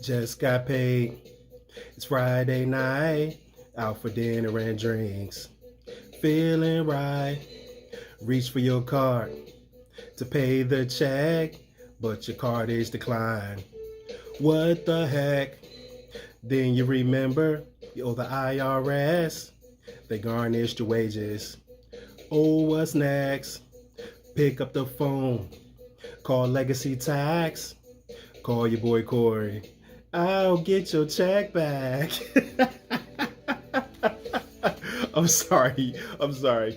Just got paid. It's Friday night. Out for dinner and drinks. Feeling right. Reach for your card to pay the check, but your card is declined. What the heck? Then you remember you owe the IRS. They garnished your wages. Oh, what's next? Pick up the phone. Call Legacy Tax. Call your boy Corey. I'll get your check back. I'm sorry,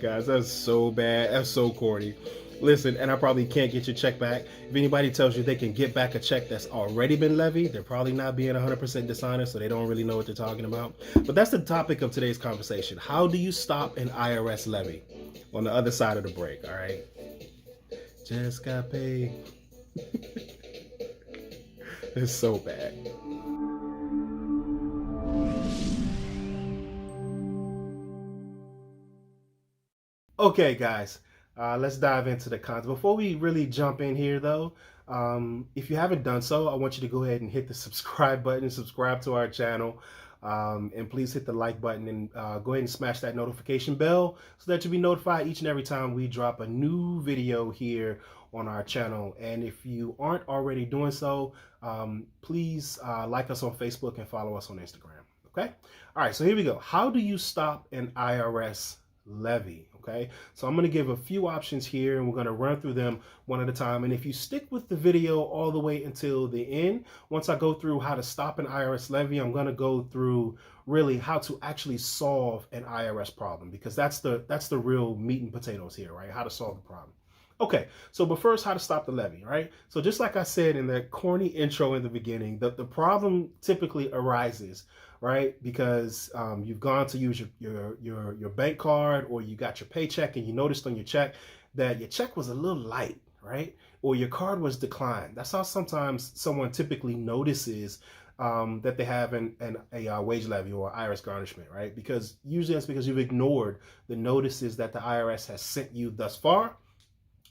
guys. That's so bad. That's so corny. Listen, and I probably can't get your check back. If anybody tells you they can get back a check that's already been levied, they're probably not being 100% dishonest, so they don't really know what they're talking about. But that's the topic of today's conversation. How do you stop an IRS levy? On the other side of the break, all right? Just got paid. It's so bad. Okay, guys, let's dive into the cons. Before we really jump in here, though, if you haven't done so, I want you to go ahead and hit the subscribe button, subscribe to our channel, and please hit the like button and go ahead and smash that notification bell so that you'll be notified each and every time we drop a new video here on our channel. And if you aren't already doing so, please like us on Facebook and follow us on Instagram. Okay? All right, so here we go. How do you stop an IRS levy? Okay, so I'm going to give a few options here and we're going to run through them one at a time. And if you stick with the video all the way until the end, once I go through how to stop an IRS levy, I'm going to go through really how to actually solve an IRS problem, because that's the real meat and potatoes here, right? How to solve the problem. Okay, so but first, how to stop the levy, right? So just like I said in the corny intro in the beginning, the problem typically arises, right? Because you've gone to use your bank card, or you got your paycheck and you noticed on your check that your check was a little light, right? Or your card was declined. That's how sometimes someone typically notices that they have a wage levy or IRS garnishment, right? Because usually that's because you've ignored the notices that the IRS has sent you thus far.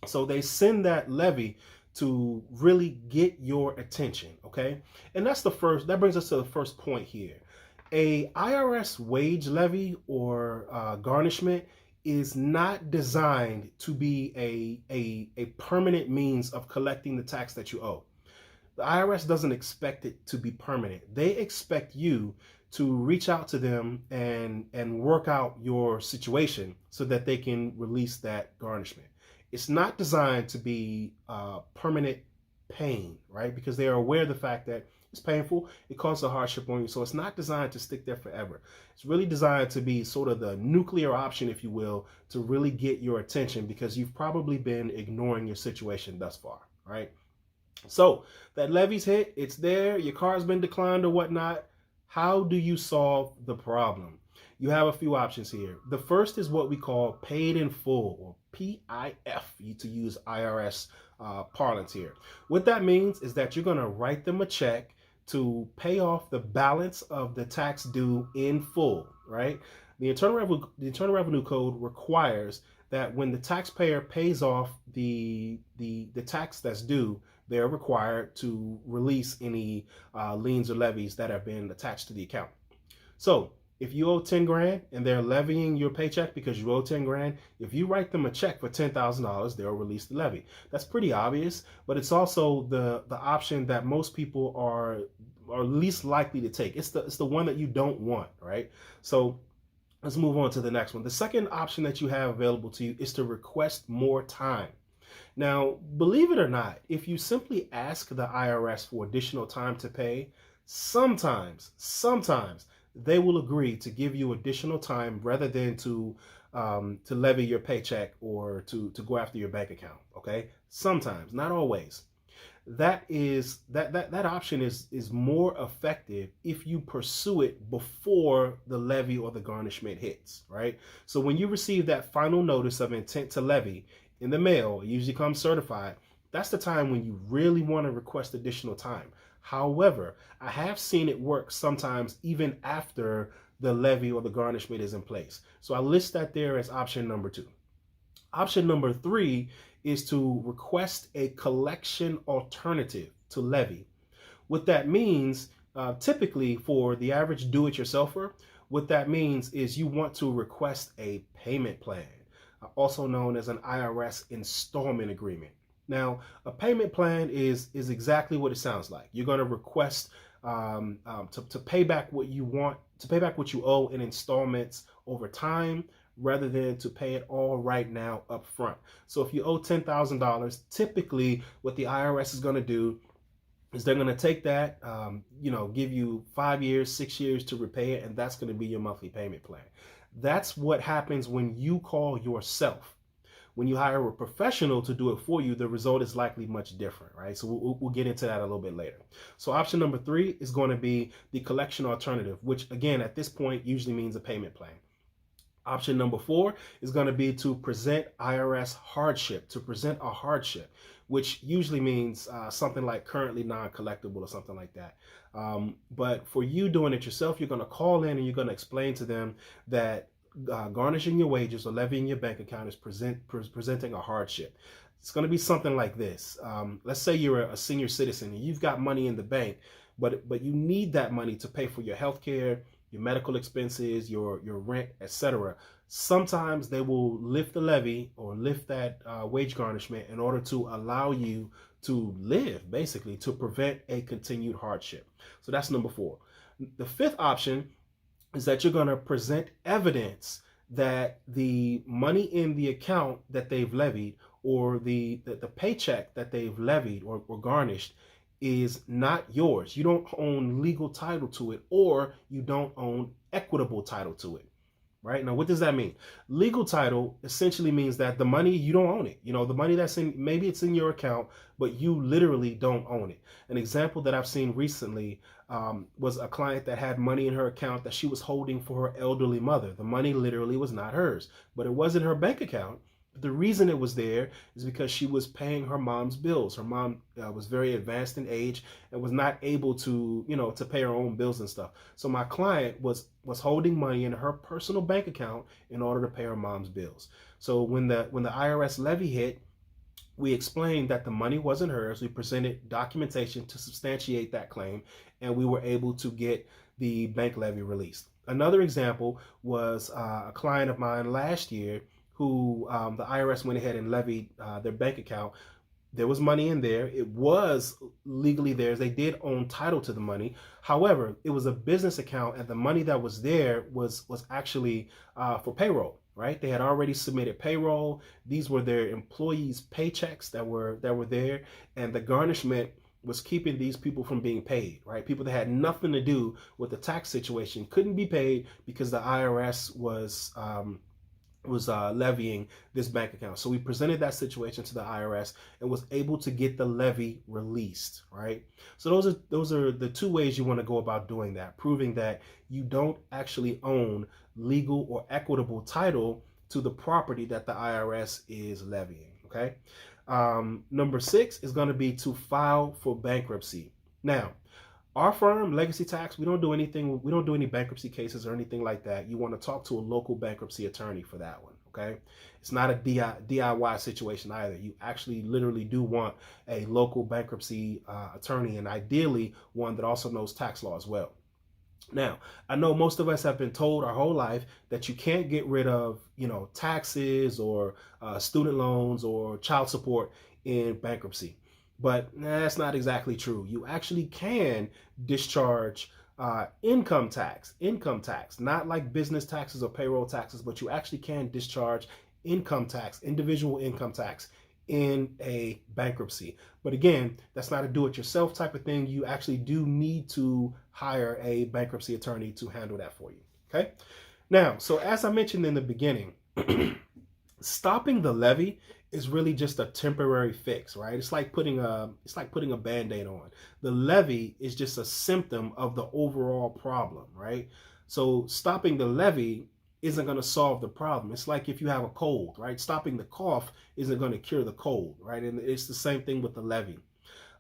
So they send that levy to really get your attention, okay? And that brings us to the first point here. A IRS wage levy or garnishment is not designed to be a permanent means of collecting the tax that you owe. The IRS doesn't expect it to be permanent. They expect you to reach out to them and work out your situation so that they can release that garnishment. It's not designed to be permanent pain, right? Because they are aware of the fact that it's painful, it causes a hardship on you. So it's not designed to stick there forever. It's really designed to be sort of the nuclear option, if you will, to really get your attention, because you've probably been ignoring your situation thus far, right? So that levy's hit, it's there, your car's been declined or whatnot. How do you solve the problem? You have a few options here. The first is what we call paid in full, or PIF, to use IRS parlance here. What that means is that you're going to write them a check to pay off the balance of the tax due in full, right? The Internal Revenue Code requires that when the taxpayer pays off the tax that's due, they're required to release any liens or levies that have been attached to the account. So if you owe 10 grand and they're levying your paycheck because you owe 10 grand, if you write them a check for $10,000, they'll release the levy. That's pretty obvious, but it's also the option that most people are least likely to take. It's the one that you don't want, right? So let's move on to the next one. The second option that you have available to you is to request more time. Now, believe it or not, if you simply ask the IRS for additional time to pay, sometimes they will agree to give you additional time rather than to levy your paycheck or to go after your bank account. Okay, sometimes, not always. That option is more effective if you pursue it before the levy or the garnishment hits, right? So when you receive that final notice of intent to levy in the mail, it usually comes certified. That's the time when you really want to request additional time. However, I have seen it work sometimes even after the levy or the garnishment is in place. So I list that there as option number 2. Option number 3 is to request a collection alternative to levy. What that means Typically, for the average do-it-yourselfer, what that means is you want to request a payment plan, also known as an IRS installment agreement. Now, a payment plan is exactly what it sounds like. You're going to request to pay back what you want, to pay back what you owe in installments over time, rather than to pay it all right now up front. So if you owe $10,000, typically what the IRS is going to do is they're going to take that, give you 5 years, 6 years to repay it, and that's going to be your monthly payment plan. That's what happens when you call yourself. When you hire a professional to do it for you, the result is likely much different, right? So we'll get into that a little bit later. So option number 3 is going to be the collection alternative, which again, at this point, usually means a payment plan. Option number 4 is going to be to present IRS hardship, to present a hardship, which usually means something like currently non-collectible or something like that. But for you doing it yourself, you're going to call in and you're going to explain to them that garnishing your wages or levying your bank account is presenting a hardship. It's going to be something like this. Let's say you're a senior citizen and you've got money in the bank, but you need that money to pay for your health care, your medical expenses, your rent, etc. Sometimes they will lift the levy or lift that wage garnishment in order to allow you to live, basically, to prevent a continued hardship. So that's number 4. The 5th option is that you're going to present evidence that the money in the account that they've levied, or the paycheck that they've levied or garnished, is not yours. You don't own legal title to it, or you don't own equitable title to it. Right? Now, what does that mean? Legal title essentially means that the money, you don't own it. The money that's in, maybe it's in your account, but you literally don't own it. An example that I've seen recently was a client that had money in her account that she was holding for her elderly mother. The money literally was not hers, but it was in her bank account. The reason it was there is because she was paying her mom's bills. Her mom was very advanced in age and was not able to, to pay her own bills and stuff. So my client was holding money in her personal bank account in order to pay her mom's bills. So when the IRS levy hit, we explained that the money wasn't hers. We presented documentation to substantiate that claim, and we were able to get the bank levy released. Another example was a client of mine last year who the IRS went ahead and levied their bank account. There was money in there. It was legally theirs. They did own title to the money. However, it was a business account, and the money that was there was actually for payroll, right? They had already submitted payroll. These were their employees' paychecks that were there, and the garnishment was keeping these people from being paid, right? People that had nothing to do with the tax situation couldn't be paid because the IRS was levying this bank account. So we presented that situation to the IRS and was able to get the levy released, right? So those are the 2 ways you want to go about doing that, proving that you don't actually own legal or equitable title to the property that the IRS is levying, okay? Number 6 is going to be to file for bankruptcy. Now, our firm, Legacy Tax, we don't do anything. We don't do any bankruptcy cases or anything like that. You want to talk to a local bankruptcy attorney for that one, okay? It's not a DIY situation either. You actually literally do want a local bankruptcy attorney, and ideally one that also knows tax law as well. Now, I know most of us have been told our whole life that you can't get rid of, taxes or student loans or child support in bankruptcy. But that's not exactly true. You actually can discharge income tax, not like business taxes or payroll taxes, but you actually can discharge income tax, individual income tax in a bankruptcy. But again, that's not a do-it-yourself type of thing. You actually do need to hire a bankruptcy attorney to handle that for you, okay? Now, so as I mentioned in the beginning, stopping the levy is really just a temporary fix, right? It's like putting a Band-Aid on. The levy is just a symptom of the overall problem, right? So stopping the levy isn't going to solve the problem. It's like if you have a cold, right? Stopping the cough isn't going to cure the cold, right? And it's the same thing with the levy.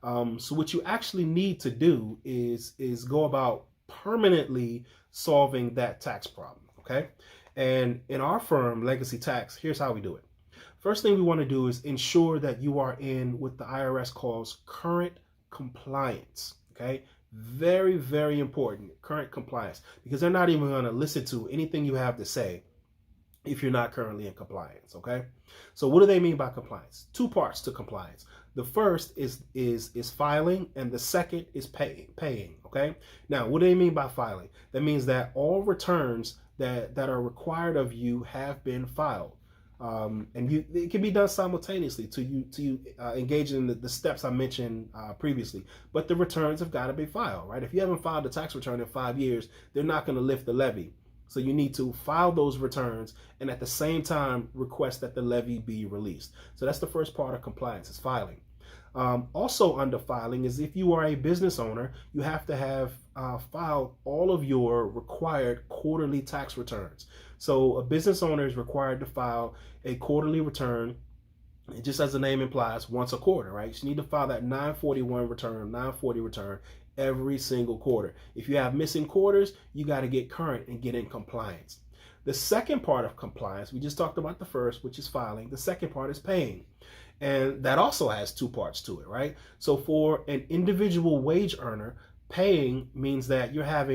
So what you actually need to do is go about permanently solving that tax problem, okay? And in our firm, Legacy Tax, here's how we do it. First thing we want to do is ensure that you are in what the IRS calls current compliance, okay? Very, very important, current compliance, because they're not even going to listen to anything you have to say if you're not currently in compliance. Okay, so what do they mean by compliance? Two parts to compliance. The first is filing, and the second is paying. Okay, now what do they mean by filing? That means that all returns that are required of you have been filed. And it can be done simultaneously to you engage in the steps I mentioned previously. But the returns have got to be filed, right? If you haven't filed a tax return in 5 years, they're not going to lift the levy. So you need to file those returns and at the same time request that the levy be released. So that's the first part of compliance, is filing. Also under filing is if you are a business owner, you have to have filed all of your required quarterly tax returns. So a business owner is required to file a quarterly return, just as the name implies, once a quarter, right? So you need to file that 941 return, 940 return every single quarter. If you have missing quarters, you got to get current and get in compliance. The second part of compliance, we just talked about the first, which is filing. The second part is paying. And that also has two parts to it, right? So for an individual wage earner, paying means that you have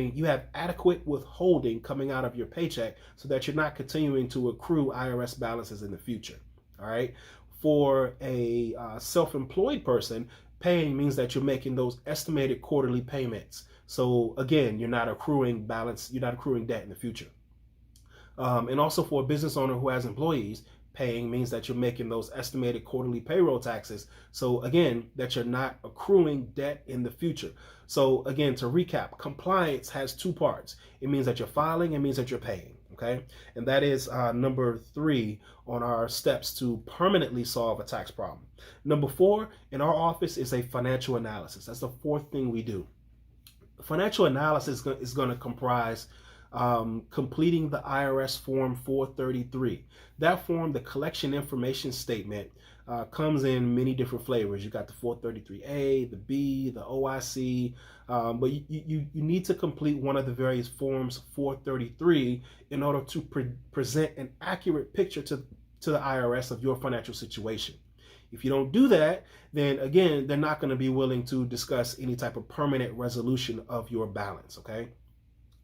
adequate withholding coming out of your paycheck so that you're not continuing to accrue IRS balances in the future. All right. For a self-employed person, paying means that you're making those estimated quarterly payments. So again, you're not accruing debt in the future. And also for a business owner who has employees, paying means that you're making those estimated quarterly payroll taxes. So again, that you're not accruing debt in the future. So again, to recap, compliance has two parts. It means that you're filing, it means that you're paying. Okay, and that is number 3 on our steps to permanently solve a tax problem. Number 4 in our office is a financial analysis. That's the fourth thing we do. Financial analysis is going to comprise completing the IRS Form 433. That form, the collection information statement, comes in many different flavors. You got the 433A, the B, the OIC, but you need to complete one of the various forms 433 in order to present an accurate picture to the IRS of your financial situation. If you don't do that, then again, they're not going to be willing to discuss any type of permanent resolution of your balance, okay?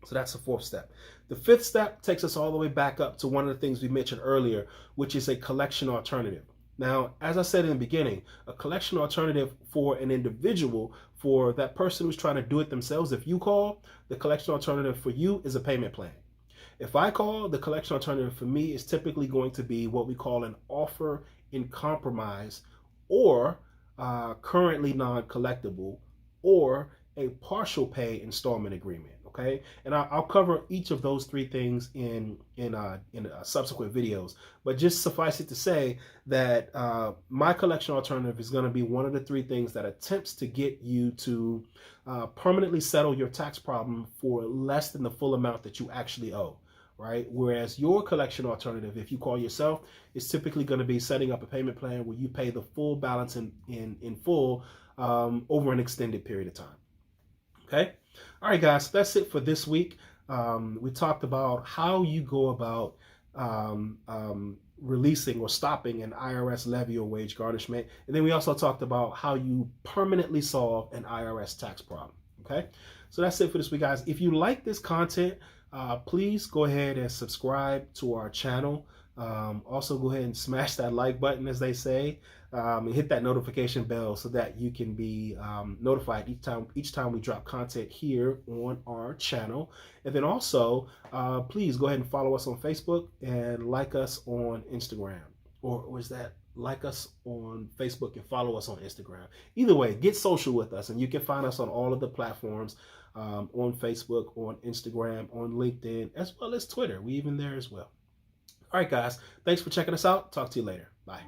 So that's the fourth step. The fifth step takes us all the way back up to one of the things we mentioned earlier, which is a collection alternative. Now, as I said in the beginning, a collection alternative for an individual, for that person who's trying to do it themselves, if you call, the collection alternative for you is a payment plan. If I call, the collection alternative for me is typically going to be what we call an offer in compromise, or currently non-collectible, or a partial pay installment agreement. Okay, and I'll cover each of those three things in subsequent videos. But just suffice it to say that my collection alternative is going to be one of the three things that attempts to get you to permanently settle your tax problem for less than the full amount that you actually owe. Right? Whereas your collection alternative, if you call yourself, is typically going to be setting up a payment plan where you pay the full balance in full over an extended period of time. Okay. All right, guys, so that's it for this week. We talked about how you go about releasing or stopping an IRS levy or wage garnishment. And then we also talked about how you permanently solve an IRS tax problem. Okay. So that's it for this week, guys. If you like this content, please go ahead and subscribe to our channel. Also go ahead and smash that like button, as they say, and hit that notification bell so that you can be notified each time we drop content here on our channel. And then also, please go ahead and follow us on Facebook and like us on Instagram. Or is that like us on Facebook and follow us on Instagram? Either way, get social with us, and you can find us on all of the platforms, on Facebook, on Instagram, on LinkedIn, as well as Twitter. We even there as well. All right, guys. Thanks for checking us out. Talk to you later. Bye.